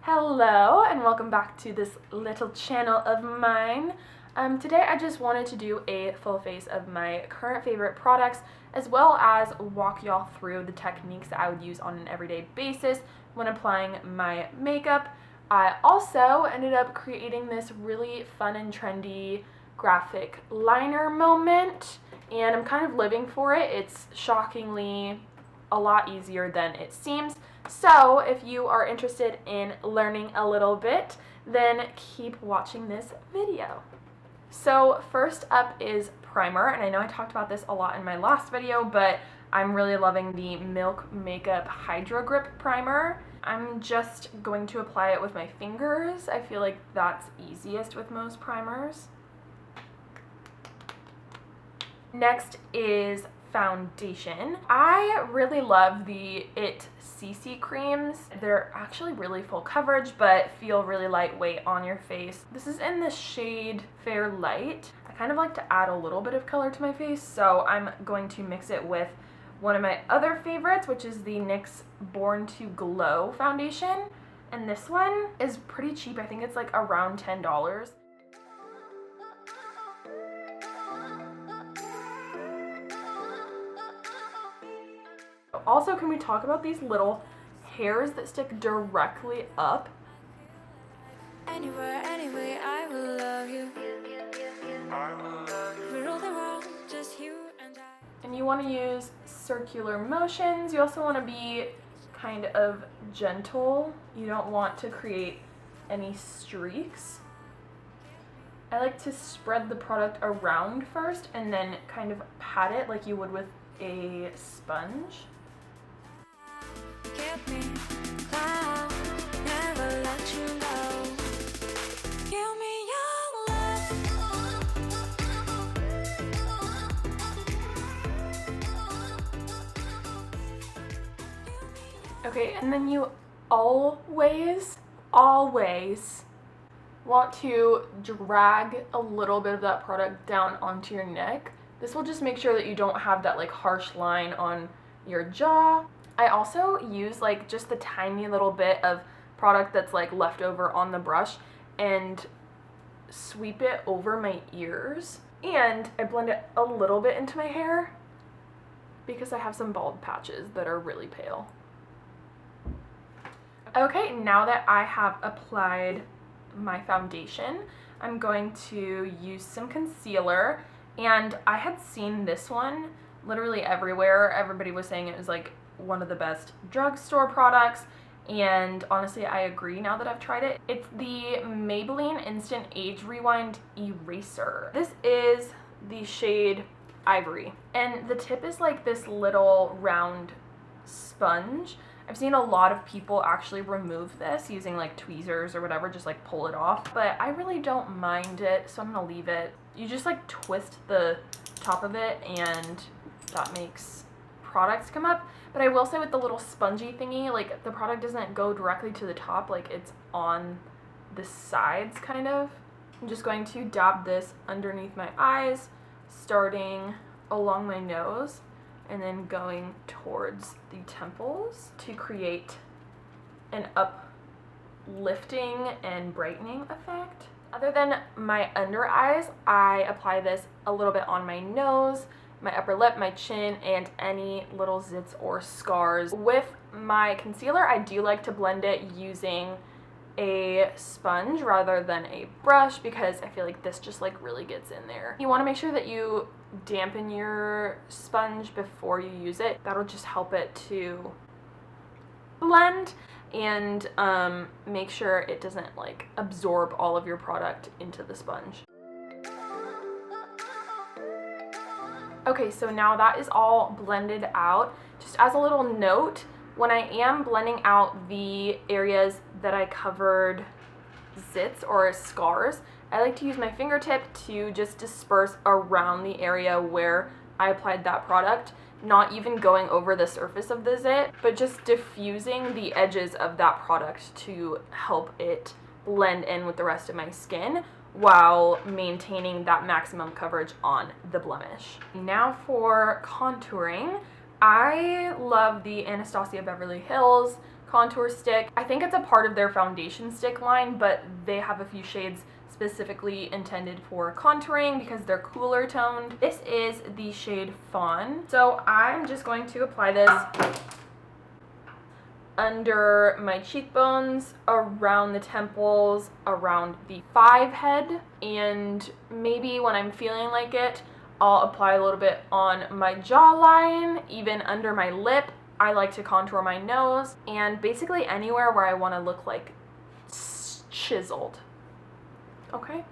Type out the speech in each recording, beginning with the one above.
Hello and welcome back to this little channel of mine. Today I just wanted to do a full face of my current favorite products as well as walk y'all through the techniques that I would use on an everyday basis when applying my makeup. I also ended up creating this really fun and trendy graphic liner moment and I'm kind of living for it. It's shockingly a lot easier than it seems. So if you are interested in learning a little bit, then keep watching this video. So first up is primer, and I know I talked about this a lot in my last video, but I'm really loving the Milk Makeup Hydro Grip Primer. I'm just going to apply it with my fingers. I feel like that's easiest with most primers. Next is foundation. I really love the IT CC creams. They're actually really full coverage but feel really lightweight on your face. This is in the shade Fair Light. I kind of like to add a little bit of color to my face, so I'm going to mix it with one of my other favorites, which is the NYX Born to Glow foundation. And this one is pretty cheap. I think it's like around $10. Also, can we talk about these little hairs that stick directly up? Anywhere, anyway, I will love you. We're all the world, just you and I. And you want to use circular motions. You also want to be kind of gentle. You don't want to create any streaks. I like to spread the product around first and then kind of pat it like you would with a sponge. Keep me cloud, never let you go. Give me your love. Okay, and then you always want to drag a little bit of that product down onto your neck. This will just make sure that you don't have that like harsh line on your jaw. I also use like just the tiny little bit of product that's like left over on the brush and sweep it over my ears. And I blend it a little bit into my hair because I have some bald patches that are really pale. Okay, now that I have applied my foundation, I'm going to use some concealer. And I had seen this one literally everywhere. Everybody was saying it was like one of the best drugstore products, and honestly I agree now that I've tried it. It's the Maybelline Instant Age Rewind Eraser. This is the shade Ivory, and the tip is like this little round sponge. I've seen a lot of people actually remove this using like tweezers or whatever, just like pull it off, but I really don't mind it, so I'm gonna leave it. You just like twist the top of it and that makes products come up. But I will say with the little spongy thingy, like the product doesn't go directly to the top, like it's on the sides kind of. I'm just going to dab this underneath my eyes, starting along my nose and then going towards the temples to create an uplifting and brightening effect. Other than my under eyes, I apply this a little bit on my nose, my upper lip, my chin, and any little zits or scars. With my concealer, I do like to blend it using a sponge rather than a brush because I feel like this just like really gets in there. You want to make sure that you dampen your sponge before you use it. That'll just help it to blend and make sure it doesn't like absorb all of your product into the sponge. Okay, so now that is all blended out. Just as a little note, when I am blending out the areas that I covered zits or scars, I like to use my fingertip to just disperse around the area where I applied that product, not even going over the surface of the zit, but just diffusing the edges of that product to help it blend in with the rest of my skin while maintaining that maximum coverage on the blemish. Now for contouring, I love the Anastasia Beverly Hills contour stick. I think it's a part of their foundation stick line, but they have a few shades specifically intended for contouring because they're cooler toned. This is the shade Fawn. So I'm just going to apply this under my cheekbones, around the temples, around the 5 head, and maybe when I'm feeling like it, I'll apply a little bit on my jawline, even under my lip. I like to contour my nose, and basically anywhere where I want to look like chiseled. Okay?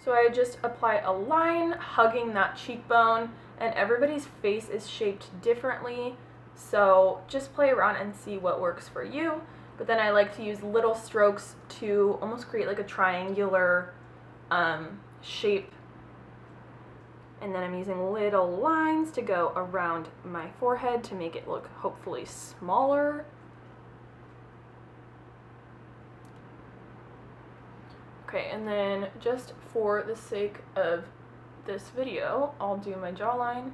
So I just apply a line, hugging that cheekbone, and everybody's face is shaped differently. So just play around and see what works for you. But then I like to use little strokes to almost create like a triangular shape. And then I'm using little lines to go around my forehead to make it look hopefully smaller. Okay, and then just for the sake of this video, I'll do my jawline.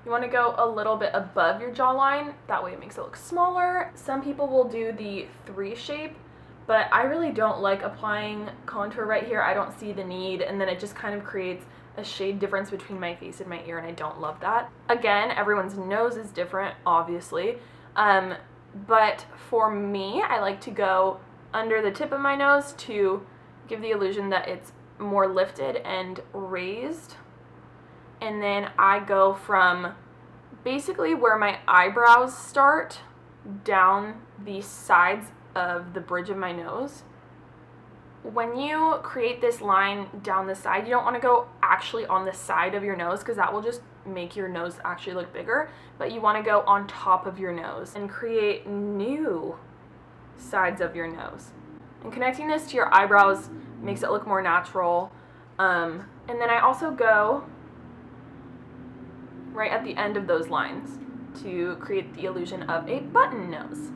You want to go a little bit above your jawline, that way it makes it look smaller. Some people will do the 3 shape, but I really don't like applying contour right here. I don't see the need, and then it just kind of creates a shade difference between my face and my ear, and I don't love that. Again, everyone's nose is different, obviously, but for me, I like to go under the tip of my nose to give the illusion that it's more lifted and raised. And then I go from basically where my eyebrows start down the sides of the bridge of my nose. When you create this line down the side, you don't want to go actually on the side of your nose because that will just make your nose actually look bigger, but you want to go on top of your nose and create new sides of your nose. And connecting this to your eyebrows makes it look more natural. And then I also go right at the end of those lines to create the illusion of a button nose.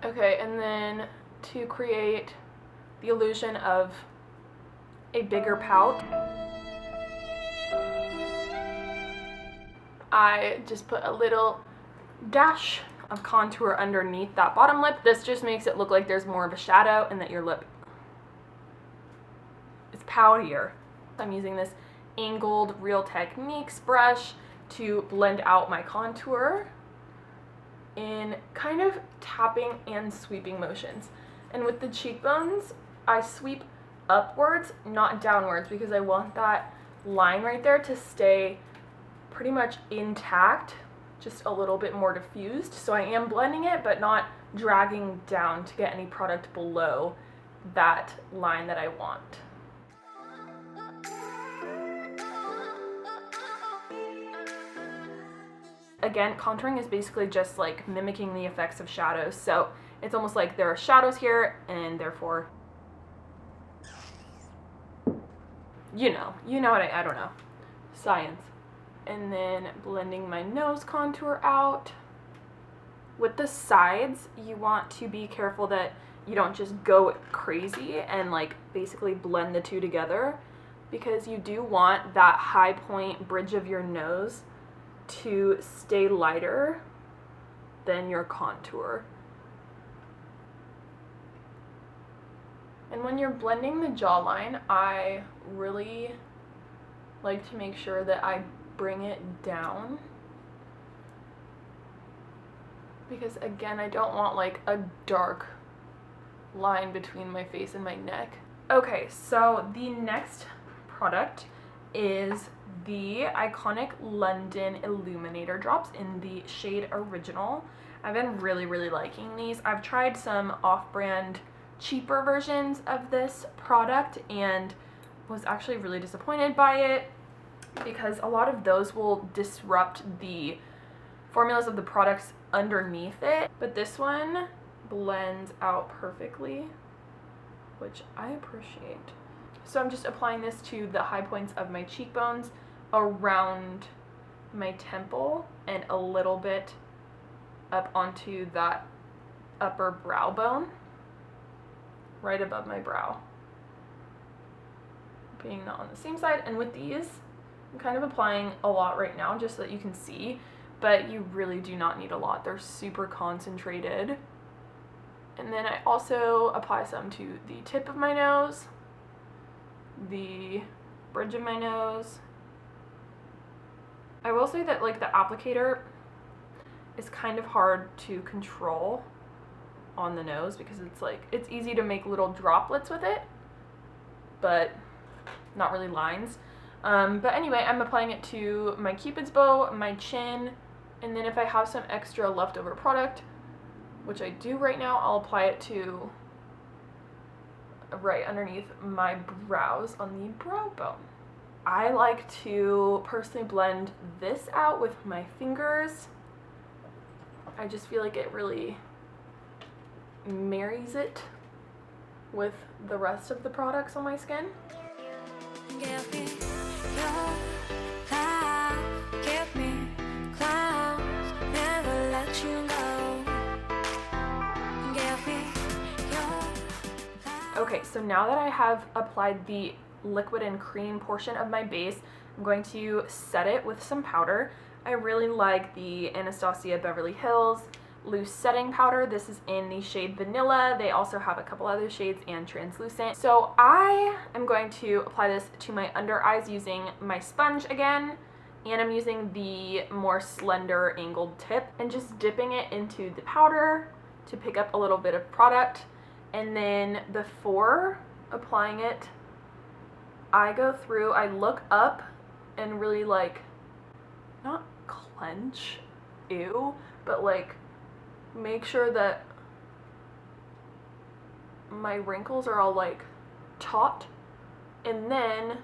Okay, and then to create the illusion of a bigger pout, I just put a little dash of contour underneath that bottom lip. This just makes it look like there's more of a shadow and that your lip is poutier. I'm using this angled Real Techniques brush to blend out my contour in kind of tapping and sweeping motions. And with the cheekbones, I sweep upwards, not downwards, because I want that line right there to stay pretty much intact, just a little bit more diffused. So I am blending it, but not dragging down to get any product below that line that I want. Again, contouring is basically just like mimicking the effects of shadows. So it's almost like there are shadows here, and therefore, you know what I don't know. Science. And then blending my nose contour out. With the sides, you want to be careful that you don't just go crazy and like basically blend the two together, because you do want that high point bridge of your nose to stay lighter than your contour. And when you're blending the jawline, I really like to make sure that I bring it down, because again, I don't want like a dark line between my face and my neck. Okay, so the next product is the iconic London Illuminator drops in the shade Original. I've been really liking these. I've tried some off-brand cheaper versions of this product and was actually really disappointed by it, because a lot of those will disrupt the formulas of the products underneath it. But this one blends out perfectly, which I appreciate. So I'm just applying this to the high points of my cheekbones, around my temple, and a little bit up onto that upper brow bone, right above my brow. Being not on the same side. And with these, I'm kind of applying a lot right now just so that you can see, but you really do not need a lot. They're super concentrated. And then I also apply some to the tip of my nose, the bridge of my nose. I will say that like the applicator is kind of hard to control on the nose because it's easy to make little droplets with it, but not really lines. But anyway, I'm applying it to my cupid's bow, my chin, and then if I have some extra leftover product, which I do right now, I'll apply it to right underneath my brows on the brow bone. I like to personally blend this out with my fingers. I just feel like it really marries it with the rest of the products on my skin. Give me your love, give me clouds, never let you go. Give me your love. Okay, so now that I have applied the liquid and cream portion of my base, I'm going to set it with some powder. I really like the Anastasia Beverly Hills loose setting powder. This is in the shade Vanilla. They also have a couple other shades and translucent. So I am going to apply this to my under eyes using my sponge again, and I'm using the more slender angled tip and just dipping it into the powder to pick up a little bit of product. And then before applying it, I go through, I look up and really like, not clench, ew, but like make sure that my wrinkles are all like taut. And then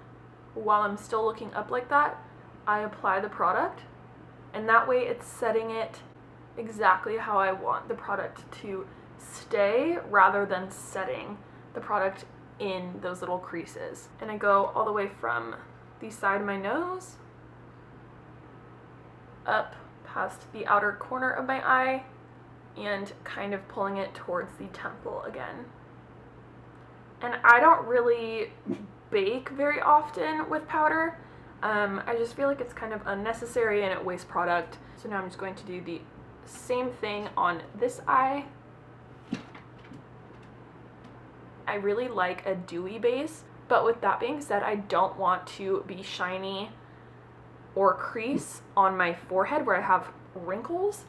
while I'm still looking up like that, I apply the product, and that way it's setting it exactly how I want the product to stay rather than setting the product in those little creases. And I go all the way from the side of my nose up past the outer corner of my eye and kind of pulling it towards the temple again. And I don't really bake very often with powder. I just feel like it's kind of unnecessary and it wastes product. So now I'm just going to do the same thing on this eye. I really like a dewy base, but with that being said, I don't want to be shiny or crease on my forehead where I have wrinkles,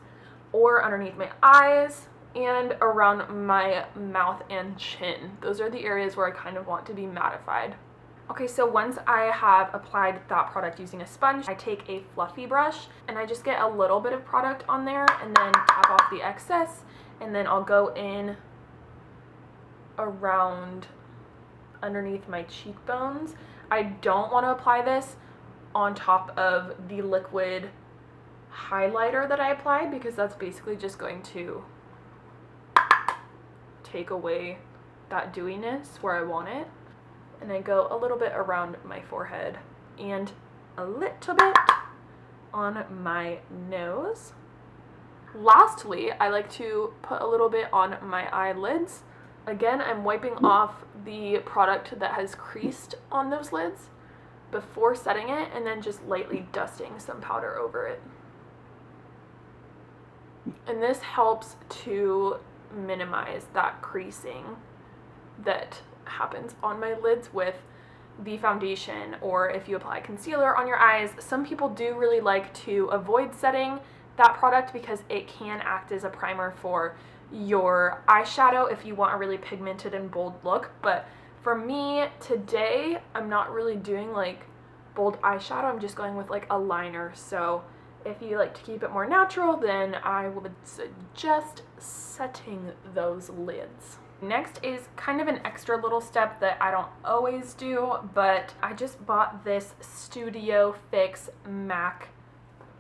or underneath my eyes and around my mouth and chin. Those are the areas where I kind of want to be mattified. Okay, so once I have applied that product using a sponge, I take a fluffy brush and I just get a little bit of product on there and then tap off the excess, and then I'll go in around underneath my cheekbones. I don't want to apply this on top of the liquid highlighter that I applied because that's basically just going to take away that dewiness where I want it. And I go a little bit around my forehead and a little bit on my nose. Lastly, I like to put a little bit on my eyelids. Again, I'm wiping off the product that has creased on those lids before setting it, and then just lightly dusting some powder over it. And this helps to minimize that creasing that happens on my lids with the foundation, or if you apply concealer on your eyes. Some people do really like to avoid setting that product because it can act as a primer for your eyeshadow if you want a really pigmented and bold look. But for me today, I'm not really doing like bold eyeshadow, I'm just going with like a liner. So if you like to keep it more natural, then I would suggest setting those lids. Next is kind of an extra little step that I don't always do, but I just bought this Studio Fix MAC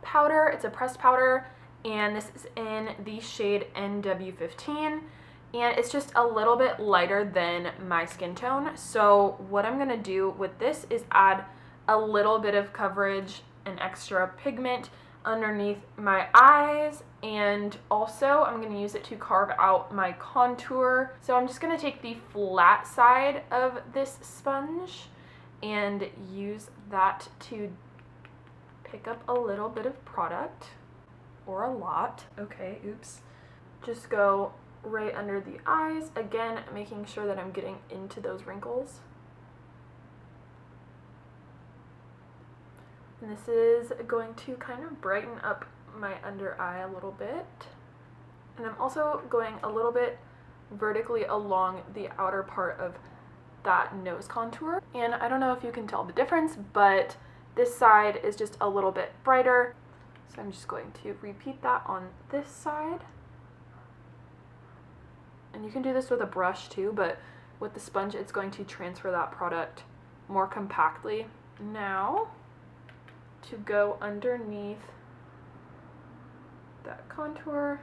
powder. It's a pressed powder, and this is in the shade NW15, and it's just a little bit lighter than my skin tone. So what I'm gonna do with this is add a little bit of coverage and extra pigment underneath my eyes, and also I'm going to use it to carve out my contour. So I'm just going to take the flat side of this sponge and use that to pick up a little bit of product, or a lot. Okay, oops. Just go right under the eyes, again making sure that I'm getting into those wrinkles. And this is going to kind of brighten up my under eye a little bit. And I'm also going a little bit vertically along the outer part of that nose contour. And I don't know if you can tell the difference, but this side is just a little bit brighter. So I'm just going to repeat that on this side. And you can do this with a brush too, but with the sponge it's going to transfer that product more compactly. Now, to go underneath that contour,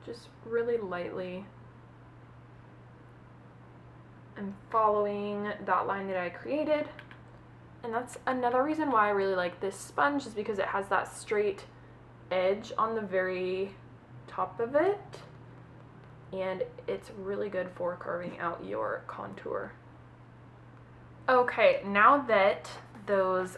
just really lightly, I'm following that line that I created. And that's another reason why I really like this sponge, is because it has that straight edge on the very top of it, and it's really good for carving out your contour. Okay, now that those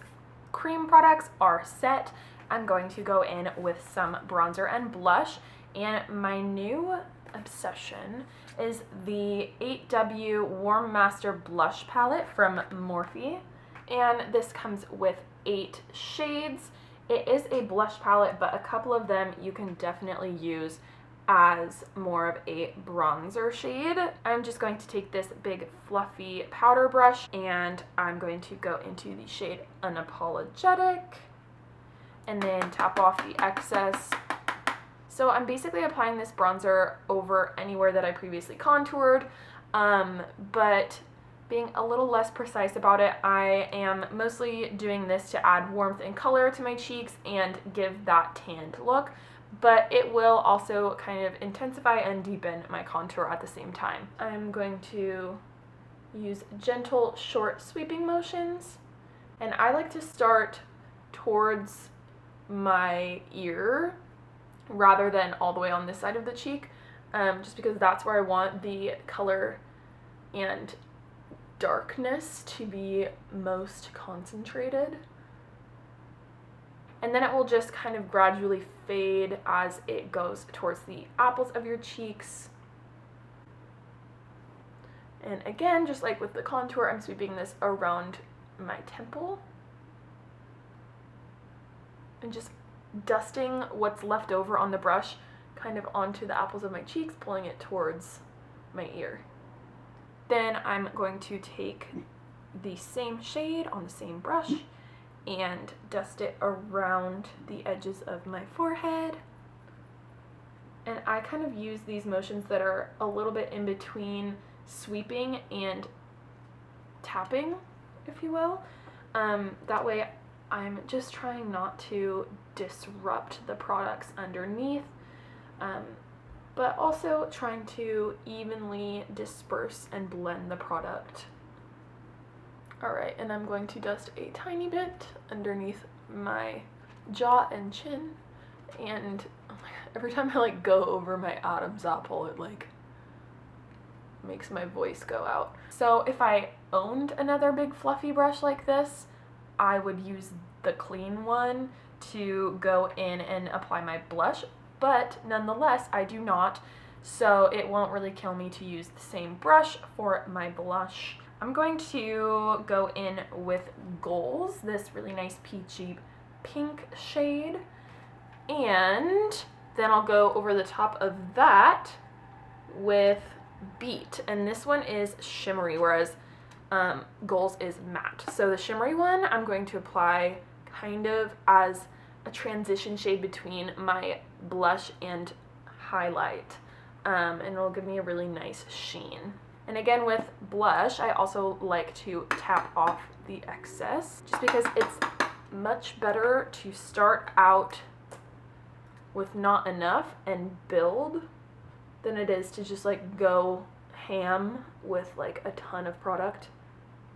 cream products are set, I'm going to go in with some bronzer and blush, and my new obsession is the 8W Warm Master Blush Palette from Morphe, and this comes with 8 shades. It is a blush palette, but a couple of them you can definitely use as more of a bronzer shade. I'm just going to take this big fluffy powder brush and I'm going to go into the shade Unapologetic and then tap off the excess. So I'm basically applying this bronzer over anywhere that I previously contoured, but being a little less precise about it, I am mostly doing this to add warmth and color to my cheeks and give that tanned look, but it will also kind of intensify and deepen my contour at the same time. I'm going to use gentle, short sweeping motions, and I like to start towards my ear rather than all the way on this side of the cheek, just because that's where I want the color and darkness to be most concentrated. And then it will just kind of gradually fade as it goes towards the apples of your cheeks. And again, just like with the contour, I'm sweeping this around my temple and just dusting what's left over on the brush kind of onto the apples of my cheeks, pulling it towards my ear. Then I'm going to take the same shade on the same brush and dust it around the edges of my forehead. And I kind of use these motions that are a little bit in between sweeping and tapping, if you will. That way I'm just trying not to disrupt the products underneath, but also trying to evenly disperse and blend the product. Alright, and I'm going to dust a tiny bit underneath my jaw and chin, and oh my God, every time I like go over my Adam's apple, it like makes my voice go out. So if I owned another big fluffy brush like this, I would use the clean one to go in and apply my blush, but nonetheless I do not, so it won't really kill me to use the same brush for my blush. I'm going to go in with Goals, this really nice peachy pink shade, and then I'll go over the top of that with Beat, and this one is shimmery, whereas Goals is matte. So the shimmery one I'm going to apply kind of as a transition shade between my blush and highlight, and it'll give me a really nice sheen. And again with blush, I also like to tap off the excess, just because it's much better to start out with not enough and build than it is to just like go ham with like a ton of product,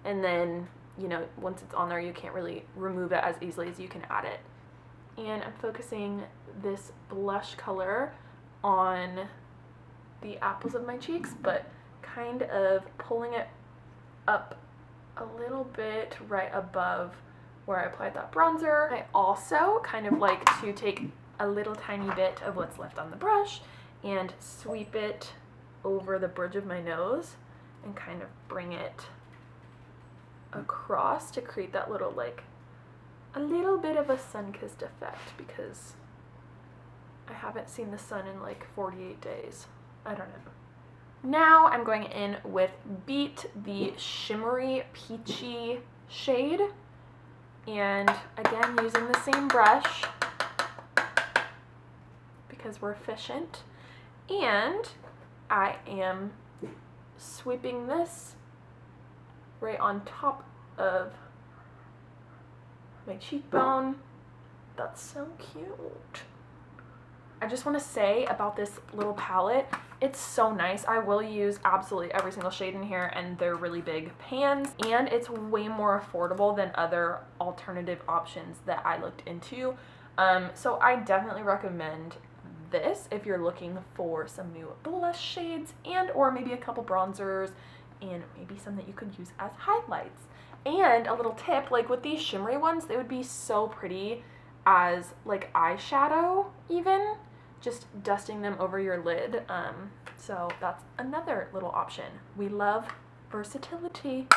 and then, you know, once it's on there you can't really remove it as easily as you can add it. And I'm focusing this blush color on the apples of my cheeks, but kind of pulling it up a little bit right above where I applied that bronzer. I also kind of like to take a little tiny bit of what's left on the brush and sweep it over the bridge of my nose and kind of bring it across to create that little, like, a little bit of a sun-kissed effect, because I haven't seen the sun in like 48 days. I don't know. Now I'm going in with Beat, the shimmery peachy shade, and again using the same brush because we're efficient, and I am sweeping this right on top of my cheekbone. That's so cute. I just want to say about this little palette, it's so nice. I will use absolutely every single shade in here, and they're really big pans, and it's way more affordable than other alternative options that I looked into. So I definitely recommend this if you're looking for some new blush shades and or maybe a couple bronzers and maybe some that you could use as highlights. And a little tip, like with these shimmery ones, they would be so pretty as like eyeshadow even, just dusting them over your lid. So that's another little option. We love versatility.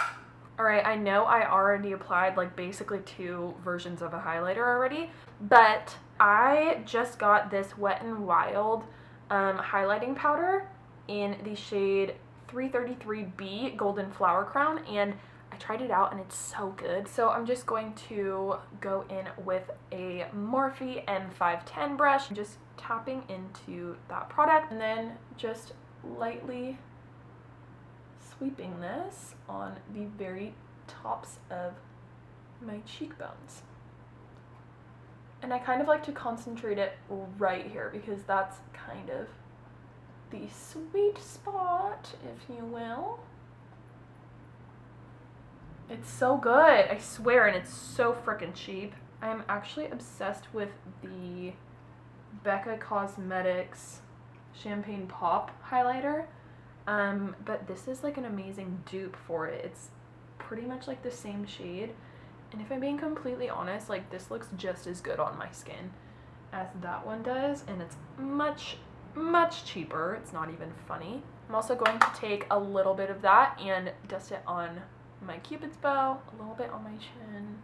All right, I know I already applied like basically 2 versions of a highlighter already, but I just got this Wet n Wild highlighting powder in the shade 333B Golden Flower Crown, and I tried it out and it's so good. So I'm just going to go in with a Morphe M510 brush, just tapping into that product, and then just lightly sweeping this on the very tops of my cheekbones. And I kind of like to concentrate it right here because that's kind of the sweet spot, if you will. It's so good, I swear, and it's so freaking cheap. I'm actually obsessed with the Becca Cosmetics Champagne Pop highlighter, but this is like an amazing dupe for it. It's pretty much like the same shade, and if I'm being completely honest, like this looks just as good on my skin as that one does, and it's much cheaper. It's not even funny. I'm also going to take a little bit of that and dust it on my cupid's bow, a little bit on my chin.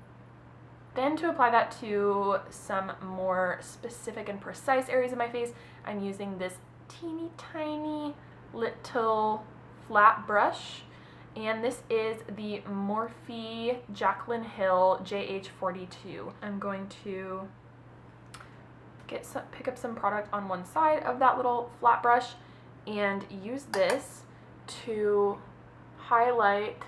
Then to apply that to some more specific and precise areas of my face, I'm using this teeny tiny little flat brush, and this is the Morphe Jaclyn Hill JH42. I'm going to pick up some product on one side of that little flat brush and use this to highlight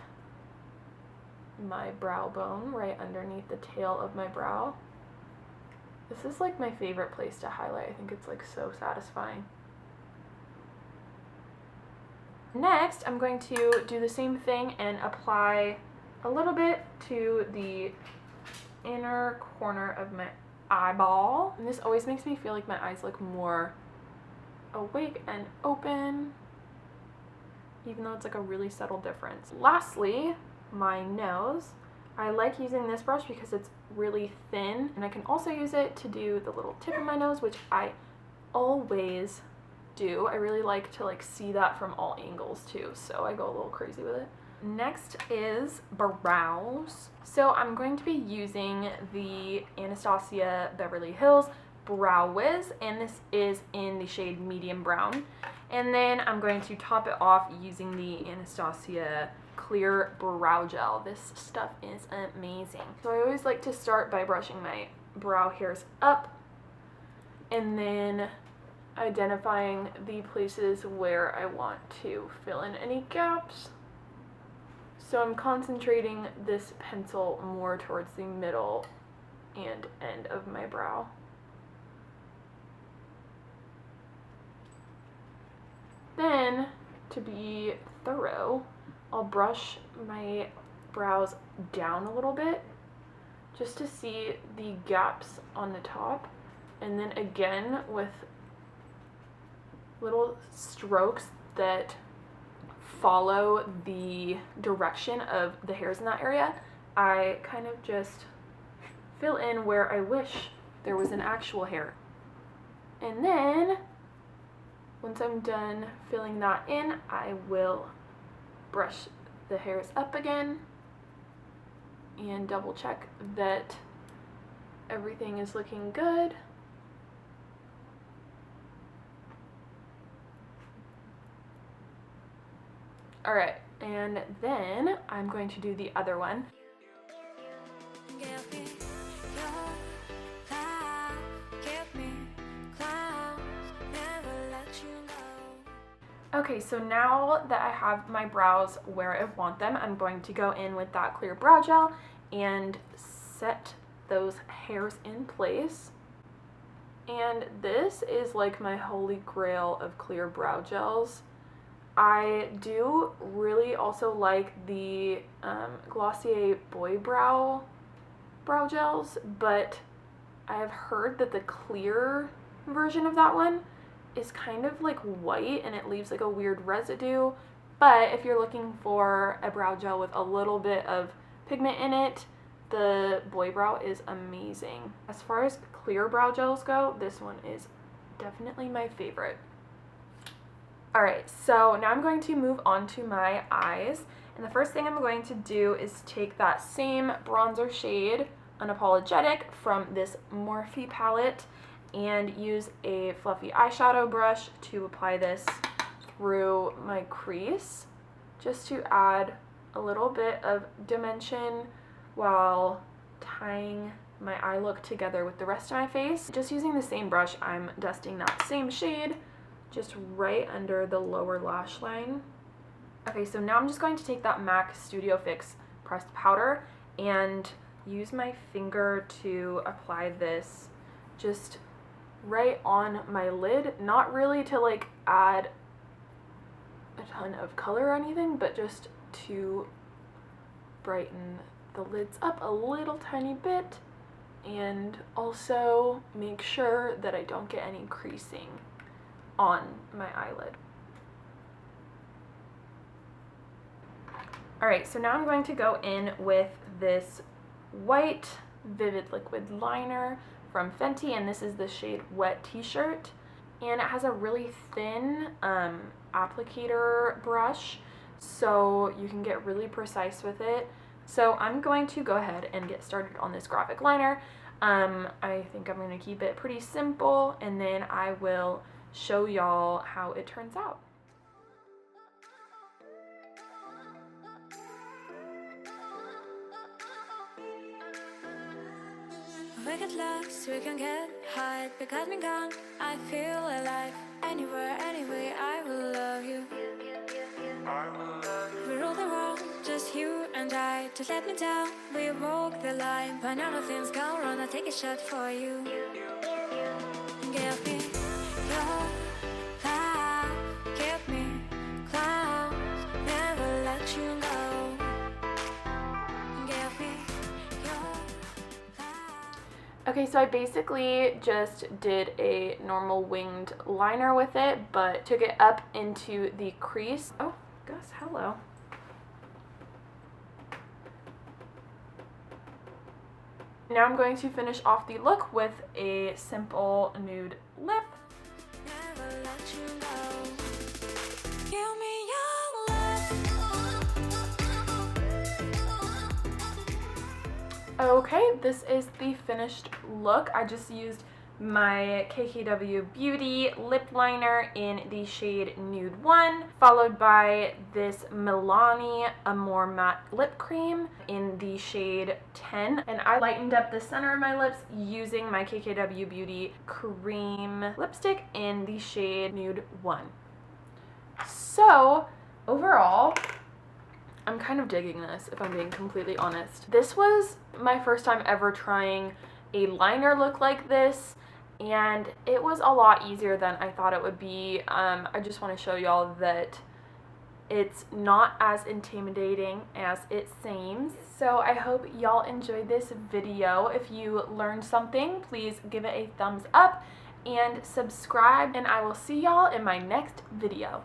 my brow bone right underneath the tail of my brow. This is like my favorite place to highlight. I think it's like so satisfying. Next, I'm going to do the same thing and apply a little bit to the inner corner of my eyeball. And this always makes me feel like my eyes look more awake and open, even though it's like a really subtle difference. Lastly, my nose. I like using this brush because it's really thin, and I can also use it to do the little tip of my nose, which I always do. I really like to like see that from all angles too, so I go a little crazy with it. Next is brows. So I'm going to be using the Anastasia Beverly Hills Brow Wiz, and this is in the shade medium brown. And then I'm going to top it off using the Anastasia Clear Brow Gel. This stuff is amazing. So I always like to start by brushing my brow hairs up and then identifying the places where I want to fill in any gaps. So I'm concentrating this pencil more towards the middle and end of my brow. Then, to be thorough, I'll brush my brows down a little bit just to see the gaps on the top, and then again with little strokes that follow the direction of the hairs in that area, I kind of just fill in where I wish there was an actual hair. And then Once I'm done filling that in, I will brush the hairs up again and double check that everything is looking good. Alright, and then I'm going to do the other one. Okay, so now that I have my brows where I want them, I'm going to go in with that clear brow gel and set those hairs in place. And this is like my holy grail of clear brow gels. I do really also like the Glossier Boy Brow gels, but I have heard that the clear version of that one is kind of like white and it leaves like a weird residue. But if you're looking for a brow gel with a little bit of pigment in it, the Boy Brow is amazing. As far as clear brow gels go, this one is definitely my favorite. Alright, so now I'm going to move on to my eyes, and the first thing I'm going to do is take that same bronzer shade, Unapologetic, from this Morphe palette and use a fluffy eyeshadow brush to apply this through my crease, just to add a little bit of dimension while tying my eye look together with the rest of my face. Just using the same brush, I'm dusting that same shade just right under the lower lash line. Okay, so now I'm just going to take that MAC Studio Fix pressed powder and use my finger to apply this just right on my lid, not really to like add a ton of color or anything, but just to brighten the lids up a little tiny bit and also make sure that I don't get any creasing on my eyelid. Alright, so now I'm going to go in with this white Vivid Liquid Liner from Fenty, and this is the shade Wet T-Shirt, and it has a really thin applicator brush, so you can get really precise with it. So I'm going to go ahead and get started on this graphic liner. I think I'm going to keep it pretty simple, and then I will show y'all how it turns out. We get lost, we can get high, because me gone, I feel alive. Anywhere, anyway, I will love you. We rule the world, just you and I. Just let me down, we walk the line. But now nothing's gone wrong, I'll take a shot for you. Give me your love, give me clouds, never let you go. Give me your love. Okay, so I basically just did a normal winged liner with it, but took it up into the crease. Oh, Gus, hello. Now I'm going to finish off the look with a simple nude lip. Never let you go. Give me your love. Okay, this is the finished look. I just used my KKW Beauty lip liner in the shade Nude 1, followed by this Milani Amore Matte Lip Cream in the shade 10. And I lightened up the center of my lips using my KKW Beauty Cream lipstick in the shade Nude 1. So, overall, I'm kind of digging this, if I'm being completely honest. This was my first time ever trying a liner look like this, and it was a lot easier than I thought it would be. I just want to show y'all that it's not as intimidating as it seems. So I hope y'all enjoyed this video. If you learned something, please give it a thumbs up and subscribe, and I will see y'all in my next video.